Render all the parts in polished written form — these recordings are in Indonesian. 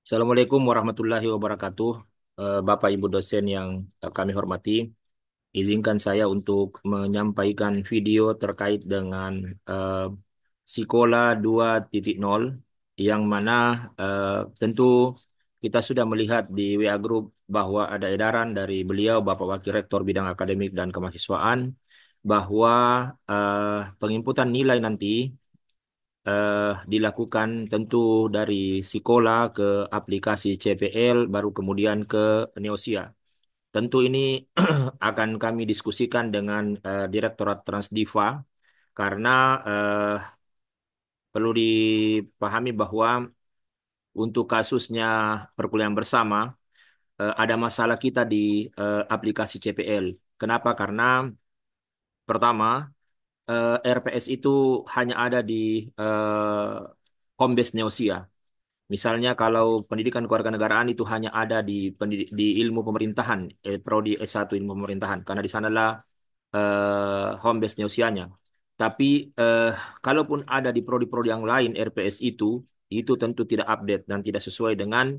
Assalamualaikum warahmatullahi wabarakatuh. Bapak Ibu dosen yang kami hormati, izinkan saya untuk menyampaikan video terkait dengan eh, Sikola 2.0 yang mana tentu kita sudah melihat di WA Group bahwa ada edaran dari beliau Bapak Wakil Rektor Bidang Akademik dan Kemahasiswaan bahwa penginputan nilai nanti dilakukan tentu dari Sikola ke aplikasi CPL baru kemudian ke Neosia. Tentu ini akan kami diskusikan dengan Direktorat Transdiva karena eh, perlu dipahami bahwa untuk kasusnya perkuliahan bersama ada masalah kita di aplikasi CPL. Kenapa? Karena pertama RPS itu hanya ada di home base Neosia. Misalnya kalau pendidikan kewarganegaraan itu hanya ada di ilmu pemerintahan, prodi S1 ilmu pemerintahan, karena di sanalah home base-nya usianya. Tapi eh, kalaupun ada di prodi-prodi yang lain RPS itu tentu tidak update dan tidak sesuai dengan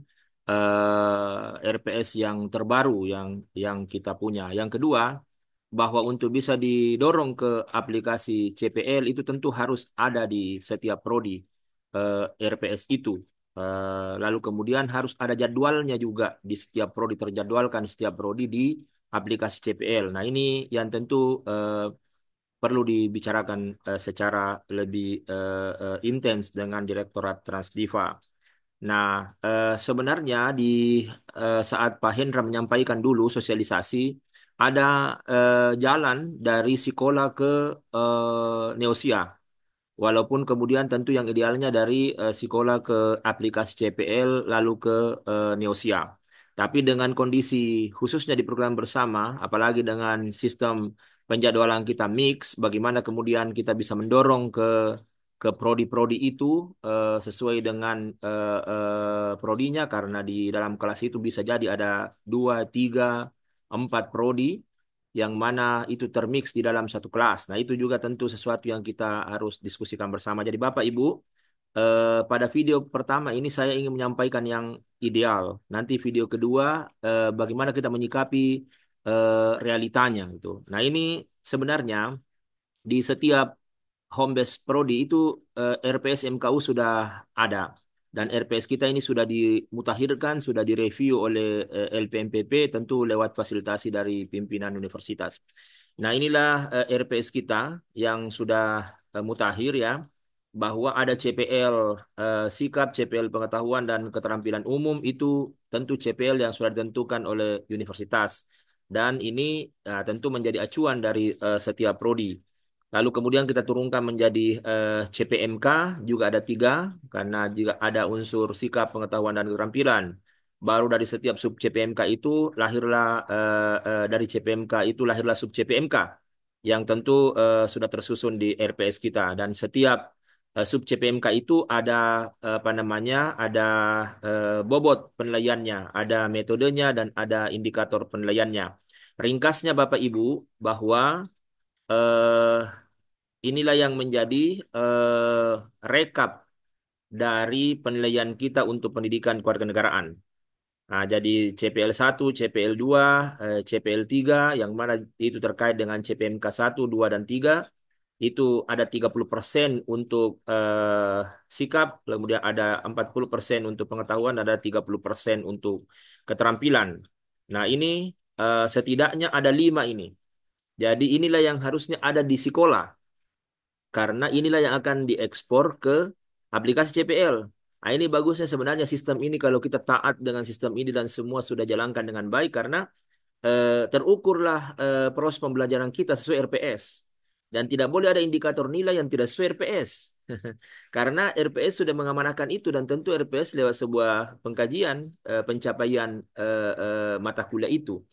RPS yang terbaru yang kita punya. Yang kedua, bahwa untuk bisa didorong ke aplikasi CPL itu tentu harus ada di setiap prodi RPS itu. Lalu kemudian harus ada jadwalnya juga di setiap prodi, terjadwalkan setiap prodi di aplikasi CPL. Nah, ini yang tentu perlu dibicarakan secara lebih intens dengan Direktorat Transdiva. Nah, sebenarnya di saat Pak Hendra menyampaikan dulu sosialisasi, ada jalan dari Sikola ke Neosia. Walaupun kemudian tentu yang idealnya dari Sikola ke aplikasi CPL lalu ke Neosia. Tapi dengan kondisi khususnya di program bersama, apalagi dengan sistem penjadwalan kita mix, bagaimana kemudian kita bisa mendorong ke prodi-prodi itu sesuai dengan prodinya, karena di dalam kelas itu bisa jadi ada 2, 3, 4 prodi yang mana itu termix di dalam satu kelas. Nah, itu juga tentu sesuatu yang kita harus diskusikan bersama. Jadi, Bapak Ibu, pada video pertama ini saya ingin menyampaikan yang ideal. Nanti video kedua, bagaimana kita menyikapi realitanya gitu. Nah, ini sebenarnya di setiap home base prodi itu RPS MKU sudah ada, dan RPS kita ini sudah dimutakhirkan, sudah direview oleh LPMPP tentu lewat fasilitasi dari pimpinan universitas. Nah, inilah RPS kita yang sudah mutakhir ya, bahwa ada CPL sikap, CPL pengetahuan dan keterampilan umum, itu tentu CPL yang sudah ditentukan oleh universitas, dan ini tentu menjadi acuan dari setiap prodi. Lalu kemudian kita turunkan menjadi CPMK, juga ada 3, karena juga ada unsur sikap, pengetahuan, dan keterampilan. Baru dari setiap sub CPMK itu lahirlah dari CPMK itu lahirlah sub CPMK yang tentu sudah tersusun di RPS kita, dan setiap sub CPMK itu ada apa namanya, ada bobot penilaiannya, ada metodenya, dan ada indikator penilaiannya. Ringkasnya Bapak Ibu, bahwa eh, inilah yang menjadi rekap dari penilaian kita untuk pendidikan kewarganegaraan. Nah, jadi CPL 1, CPL 2, CPL 3, yang mana itu terkait dengan CPMK 1, 2, dan 3, itu ada 30% untuk sikap, kemudian ada 40% untuk pengetahuan, ada 30% untuk keterampilan. Nah, ini setidaknya ada 5 ini. Jadi inilah yang harusnya ada di sekolah, karena inilah yang akan diekspor ke aplikasi CPL. Nah, ini bagusnya sebenarnya sistem ini kalau kita taat dengan sistem ini dan semua sudah jalankan dengan baik, karena terukurlah proses pembelajaran kita sesuai RPS. Dan tidak boleh ada indikator nilai yang tidak sesuai RPS. Karena RPS sudah mengamanahkan itu, dan tentu RPS lewat sebuah pengkajian pencapaian mata kuliah itu.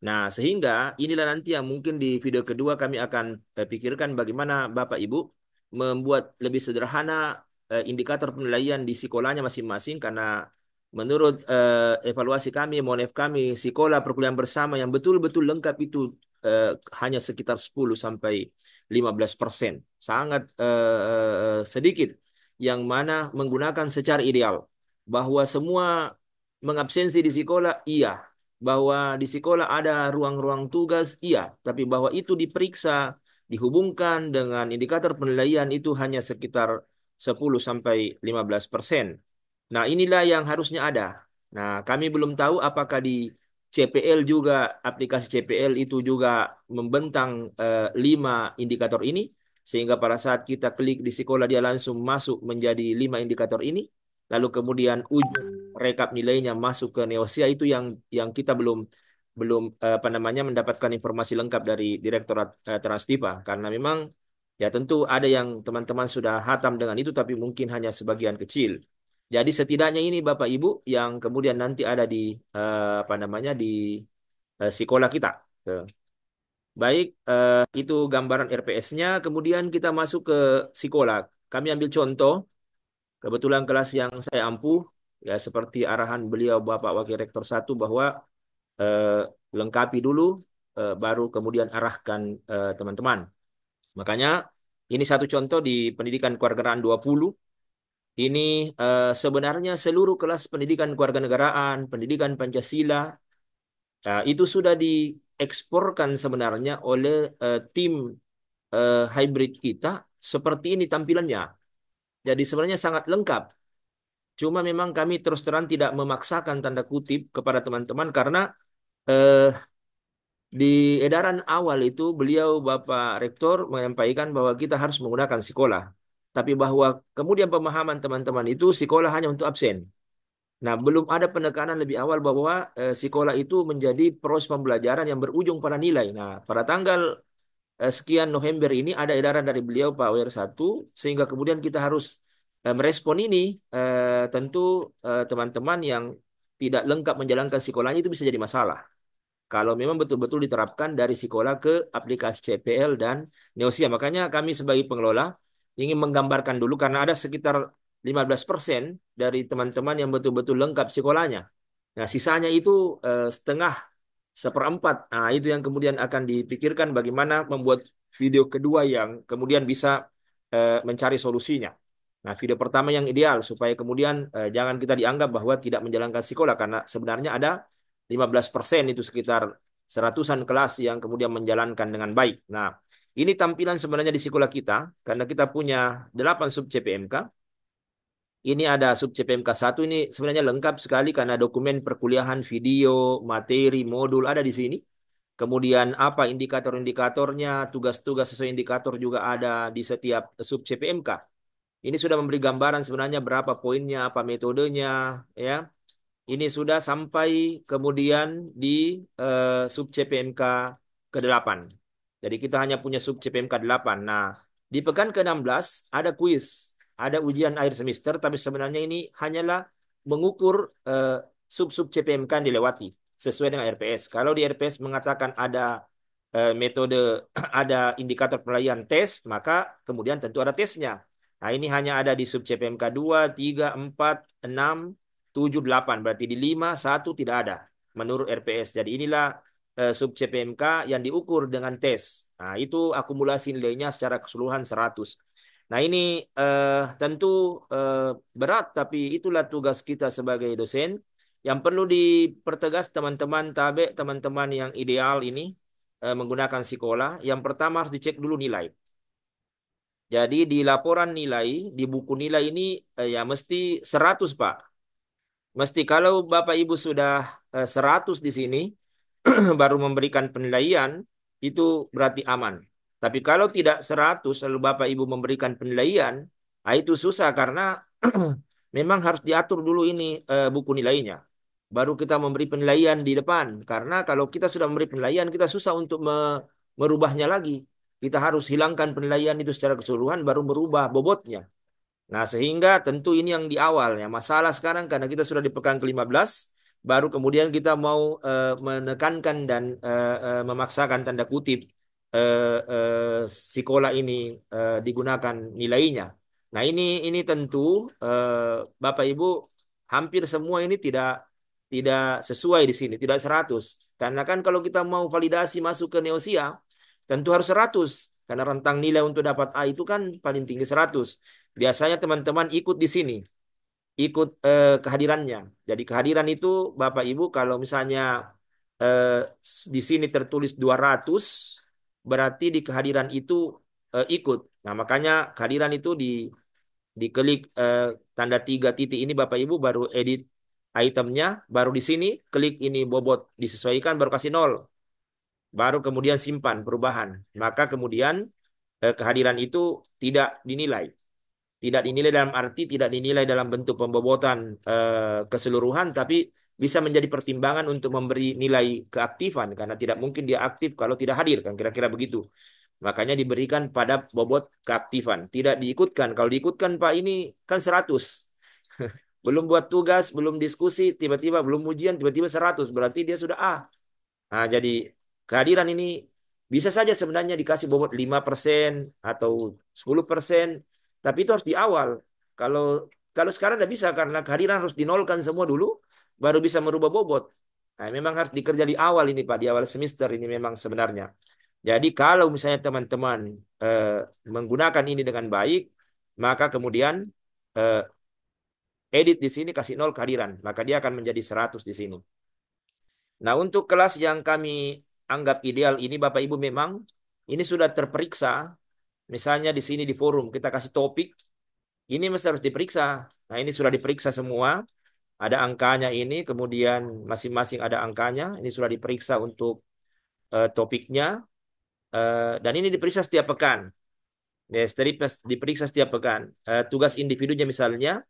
Nah, sehingga inilah nanti yang mungkin di video kedua kami akan pikirkan bagaimana Bapak Ibu membuat lebih sederhana indikator penilaian di sekolahnya masing-masing, karena menurut evaluasi kami, monef kami, sekolah perkuliahan bersama yang betul-betul lengkap itu hanya sekitar 10 sampai 15%. Sangat sedikit yang mana menggunakan secara ideal. Bahwa semua mengabsensi di sekolah, iya. Bahwa di sekolah ada ruang-ruang tugas, iya. Tapi bahwa itu diperiksa, dihubungkan dengan indikator penilaian itu hanya sekitar 10 sampai 15%. Nah, inilah yang harusnya ada. Nah, kami belum tahu apakah di CPL juga, aplikasi CPL itu juga membentang 5 indikator ini, sehingga pada saat kita klik di sekolah dia langsung masuk menjadi 5 indikator ini, lalu kemudian ujung rekap nilainya masuk ke Neosia itu yang kita belum belum apa namanya mendapatkan informasi lengkap dari Direktorat Transdipa, karena memang ya tentu ada yang teman-teman sudah hatam dengan itu tapi mungkin hanya sebagian kecil. Jadi setidaknya ini Bapak Ibu yang kemudian nanti ada di apa namanya di sekolah kita. Eh, Baik, itu gambaran RPS-nya. Kemudian kita masuk ke sekolah. Kami ambil contoh. Kebetulan kelas yang saya ampuh, ya seperti arahan beliau Bapak Wakil Rektor satu bahwa eh, lengkapi dulu, baru kemudian arahkan teman-teman. Makanya ini satu contoh di pendidikan kewarganegaraan 20. Ini sebenarnya seluruh kelas pendidikan kewarganegaraan, pendidikan Pancasila, itu sudah dieksporkan sebenarnya oleh tim hybrid kita seperti ini tampilannya. Jadi sebenarnya sangat lengkap. Cuma memang kami terus terang tidak memaksakan tanda kutip kepada teman-teman karena eh, di edaran awal itu beliau Bapak Rektor menyampaikan bahwa kita harus menggunakan sekolah. Tapi bahwa kemudian pemahaman teman-teman itu sekolah hanya untuk absen. Nah, belum ada penekanan lebih awal bahwa sekolah itu menjadi proses pembelajaran yang berujung pada nilai. Nah, pada tanggal sekian November ini ada edaran dari beliau Pak WR 1 sehingga kemudian kita harus merespon ini. Tentu teman-teman yang tidak lengkap menjalankan sekolahnya itu bisa jadi masalah. Kalau memang betul-betul diterapkan dari sekolah ke aplikasi CPL dan Neosia. Makanya kami sebagai pengelola ingin menggambarkan dulu karena ada sekitar 15% dari teman-teman yang betul-betul lengkap sekolahnya. Nah, sisanya itu setengah, seperempat. Nah, itu yang kemudian akan dipikirkan bagaimana membuat video kedua yang kemudian bisa mencari solusinya. Nah, video pertama yang ideal supaya kemudian jangan kita dianggap bahwa tidak menjalankan sekolah karena sebenarnya ada 15% itu sekitar seratusan kelas yang kemudian menjalankan dengan baik. Nah, ini tampilan sebenarnya di sekolah kita karena kita punya 8 sub CPMK. Ini ada sub CPMK 1 ini sebenarnya lengkap sekali karena dokumen perkuliahan, video, materi, modul ada di sini. Kemudian apa indikator-indikatornya, tugas-tugas sesuai indikator juga ada di setiap sub CPMK. Ini sudah memberi gambaran sebenarnya berapa poinnya, apa metodenya, ya. Ini sudah sampai kemudian di sub CPMK ke-8. Jadi kita hanya punya sub CPMK 8. Nah, di pekan ke-16 ada kuis, ada ujian akhir semester, tapi sebenarnya ini hanyalah mengukur sub-sub CPMK yang dilewati sesuai dengan RPS. Kalau di RPS mengatakan ada metode, ada indikator penilaian tes, maka kemudian tentu ada tesnya. Nah, ini hanya ada di sub CPMK 2, 3, 4, 6, 7, 8. Berarti di 5, 1 tidak ada menurut RPS. Jadi inilah sub CPMK yang diukur dengan tes. Nah, itu akumulasi nilainya secara keseluruhan 100. Nah, ini tentu berat, tapi itulah tugas kita sebagai dosen. Yang perlu dipertegas teman-teman tabe, teman-teman yang ideal ini menggunakan sekolah. Yang pertama harus dicek dulu nilai. Jadi di laporan nilai, di buku nilai ini ya mesti 100, Pak. Mesti kalau Bapak Ibu sudah 100 di sini, baru memberikan penilaian, itu berarti aman. Tapi kalau tidak 100, lalu Bapak Ibu memberikan penilaian, itu susah karena memang harus diatur dulu ini buku nilainya. Baru kita memberi penilaian di depan. Karena kalau kita sudah memberi penilaian, kita susah untuk merubahnya lagi. Kita harus hilangkan penilaian itu secara keseluruhan, baru merubah bobotnya. Nah, sehingga tentu ini yang di awalnya. Masalah sekarang karena kita sudah di pekan ke-15, baru kemudian kita mau menekankan dan memaksakan tanda kutip sekolah ini digunakan nilainya. Nah, ini tentu Bapak Ibu hampir semua ini tidak sesuai di sini, tidak 100. Karena kan kalau kita mau validasi masuk ke Neosia, tentu harus 100. Karena rentang nilai untuk dapat A itu kan paling tinggi 100. Biasanya teman-teman ikut di sini. ikut kehadirannya. Jadi kehadiran itu Bapak Ibu kalau misalnya eh, di sini tertulis 200 berarti di kehadiran itu ikut. Nah, makanya kehadiran itu diklik tanda 3 titik ini Bapak Ibu baru edit itemnya, baru di sini klik ini bobot disesuaikan baru kasih nol, baru kemudian simpan perubahan. Maka kemudian kehadiran itu tidak dinilai. Tidak dinilai dalam arti tidak dinilai dalam bentuk pembobotan keseluruhan, tapi bisa menjadi pertimbangan untuk memberi nilai keaktifan karena tidak mungkin dia aktif kalau tidak hadir kan kira-kira begitu. Makanya diberikan pada bobot keaktifan. Tidak diikutkan. Kalau diikutkan Pak ini kan 100. Belum buat tugas, belum diskusi, tiba-tiba belum ujian, tiba-tiba 100. Berarti dia sudah A. Nah, jadi kehadiran ini bisa saja sebenarnya dikasih bobot 5% atau 10%, tapi itu harus di awal. Kalau kalau sekarang tidak bisa karena kehadiran harus dinolkan semua dulu, baru bisa merubah bobot. Nah, memang harus dikerja di awal ini Pak, di awal semester ini memang sebenarnya. Jadi kalau misalnya teman-teman eh, menggunakan ini dengan baik, maka kemudian eh, edit di sini kasih nol kehadiran, maka dia akan menjadi 100 di sini. Nah, untuk kelas yang kami anggap ideal ini Bapak Ibu memang ini sudah terperiksa. Misalnya di sini di forum kita kasih topik, ini mesti harus diperiksa. Nah, ini sudah diperiksa semua, ada angkanya ini, kemudian masing-masing ada angkanya. Ini sudah diperiksa untuk topiknya dan ini diperiksa setiap pekan. Yes, diperiksa setiap pekan. Tugas individunya misalnya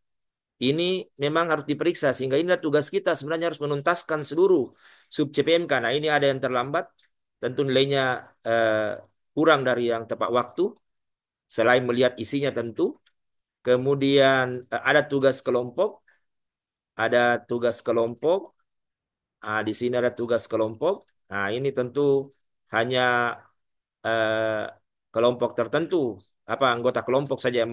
ini memang harus diperiksa sehingga inilah tugas kita sebenarnya harus menuntaskan seluruh sub CPMK. Nah, ini ada yang terlambat, tentu nilainya kurang dari yang tepat waktu. Selain melihat isinya tentu, kemudian ada tugas kelompok, ada tugas kelompok. Nah, di sini ada tugas kelompok. Nah, ini tentu hanya eh, kelompok tertentu, apa anggota kelompok saja yang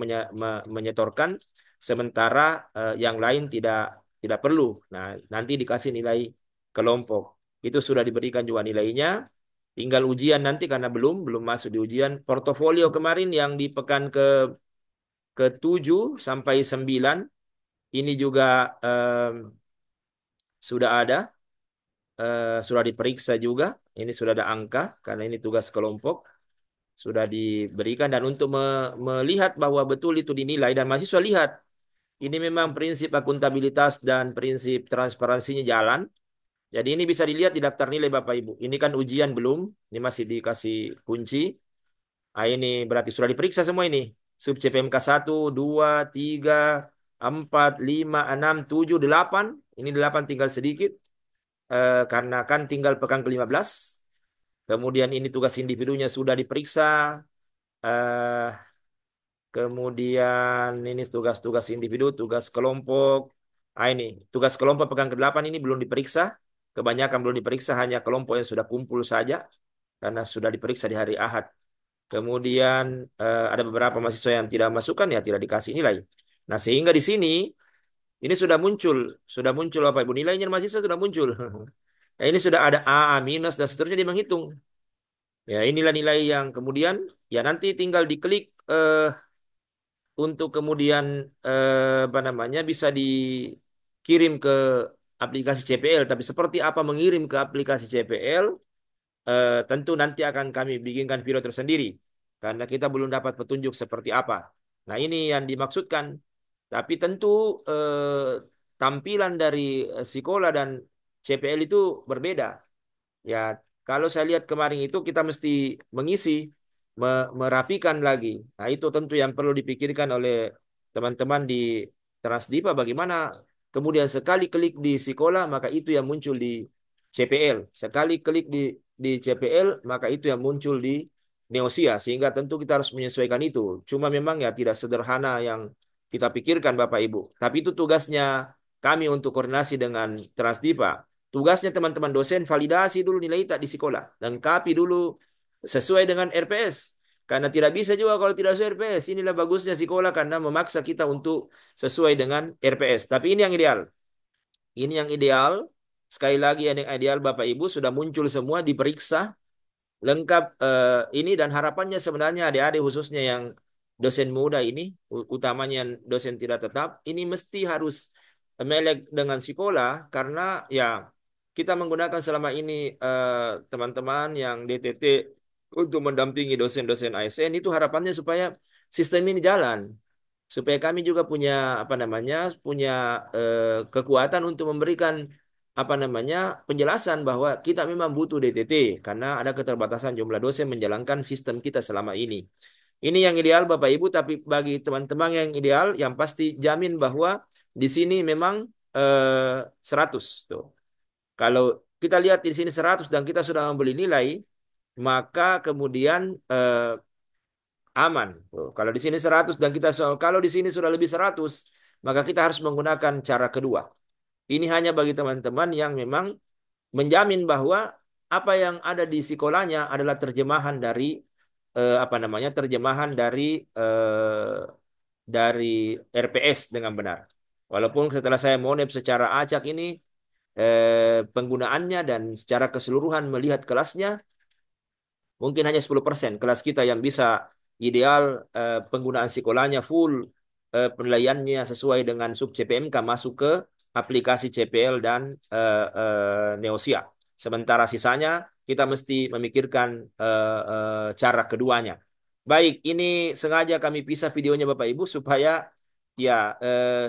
menyetorkan, sementara yang lain tidak perlu. Nah, nanti dikasih nilai kelompok. Itu sudah diberikan juga nilainya. Tinggal ujian nanti karena belum masuk di ujian. Portofolio kemarin yang di pekan ke-7 sampai 9 ini juga sudah ada, sudah diperiksa juga. Ini sudah ada angka karena ini tugas kelompok sudah diberikan dan untuk melihat bahwa betul itu dinilai dan mahasiswa lihat ini memang prinsip akuntabilitas dan prinsip transparansinya jalan. Jadi ini bisa dilihat di daftar nilai Bapak Ibu. Ini kan ujian belum, ini masih dikasih kunci. Ah, ini berarti sudah diperiksa semua ini. Sub CPMK 1, 2, 3, 4, 5, 6, 7, 8. Ini 8 tinggal sedikit. Karena kan tinggal pekan ke-15. Kemudian ini tugas individunya sudah diperiksa. Eh, Kemudian ini tugas-tugas individu, tugas kelompok. Ah, ini tugas kelompok pekan ke-8 ini belum diperiksa. Kebanyakan belum diperiksa, hanya kelompok yang sudah kumpul saja. Karena sudah diperiksa di hari Ahad. Kemudian ada beberapa mahasiswa yang tidak masukkan ya tidak dikasih nilai. Nah, sehingga di sini ini sudah muncul Bapak Ibu nilainya mahasiswa sudah muncul. Nah, ini sudah ada A, A minus dan seterusnya dia menghitung. Ya, inilah nilai yang kemudian ya nanti tinggal diklik untuk kemudian apa namanya bisa dikirim ke aplikasi CPL. Tapi seperti apa mengirim ke aplikasi CPL, tentu nanti akan kami bikinkan video tersendiri karena kita belum dapat petunjuk seperti apa. Nah, ini yang dimaksudkan. Tapi tentu tampilan dari Sikola dan CPL itu berbeda. Ya, kalau saya lihat kemarin itu kita mesti mengisi, merapikan lagi. Nah, itu tentu yang perlu dipikirkan oleh teman-teman di Transdipa bagaimana kemudian sekali klik di Sikola maka itu yang muncul di CPL. Sekali klik di CPL maka itu yang muncul di Neosia sehingga tentu kita harus menyesuaikan itu. Cuma memang ya tidak sederhana yang kita pikirkan Bapak Ibu. Tapi itu tugasnya kami untuk koordinasi dengan Transdipa. Tugasnya teman-teman dosen validasi dulu nilai ITA di sekolah. Lengkapi dulu sesuai dengan RPS. Karena tidak bisa juga kalau tidak sesuai RPS. Inilah bagusnya sekolah karena memaksa kita untuk sesuai dengan RPS. Tapi ini yang ideal. Ini yang ideal. Sekali lagi yang ideal Bapak Ibu sudah muncul semua diperiksa lengkap ini dan harapannya sebenarnya adik-adik khususnya yang dosen muda ini, utamanya dosen tidak tetap, ini mesti harus melek dengan sekolah karena ya kita menggunakan selama ini teman-teman yang DTT untuk mendampingi dosen-dosen ASN itu harapannya supaya sistem ini jalan, supaya kami juga punya apa namanya punya kekuatan untuk memberikan apa namanya penjelasan bahwa kita memang butuh DTT karena ada keterbatasan jumlah dosen menjalankan sistem kita selama ini. Ini yang ideal Bapak Ibu, tapi bagi teman-teman yang ideal, yang pasti jamin bahwa di sini memang 100 tuh. Kalau kita lihat di sini 100 dan kita sudah membeli nilai, maka kemudian aman. Tuh. Kalau di sini 100 dan kita kalau di sini sudah lebih 100, maka kita harus menggunakan cara kedua. Ini hanya bagi teman-teman yang memang menjamin bahwa apa yang ada di sekolahnya adalah terjemahan dari apa namanya terjemahan dari RPS dengan benar. Walaupun setelah saya monep secara acak ini penggunaannya dan secara keseluruhan melihat kelasnya mungkin hanya 10% kelas kita yang bisa ideal penggunaan sekolahnya full penilaiannya sesuai dengan sub CPMK masuk ke aplikasi CPL dan Neosia. Sementara sisanya kita mesti memikirkan cara keduanya. Baik, ini sengaja kami pisah videonya Bapak Ibu supaya ya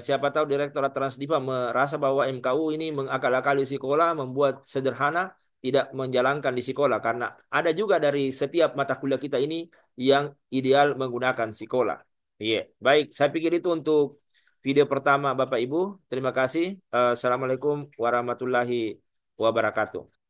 siapa tahu Direktorat Transdiva merasa bahwa MKU ini mengakal-akali sekolah, membuat sederhana, tidak menjalankan di sekolah karena ada juga dari setiap mata kuliah kita ini yang ideal menggunakan sekolah. Iya, baik. Saya pikir itu untuk video pertama Bapak Ibu. Terima kasih. Assalamualaikum warahmatullahi wabarakatuh.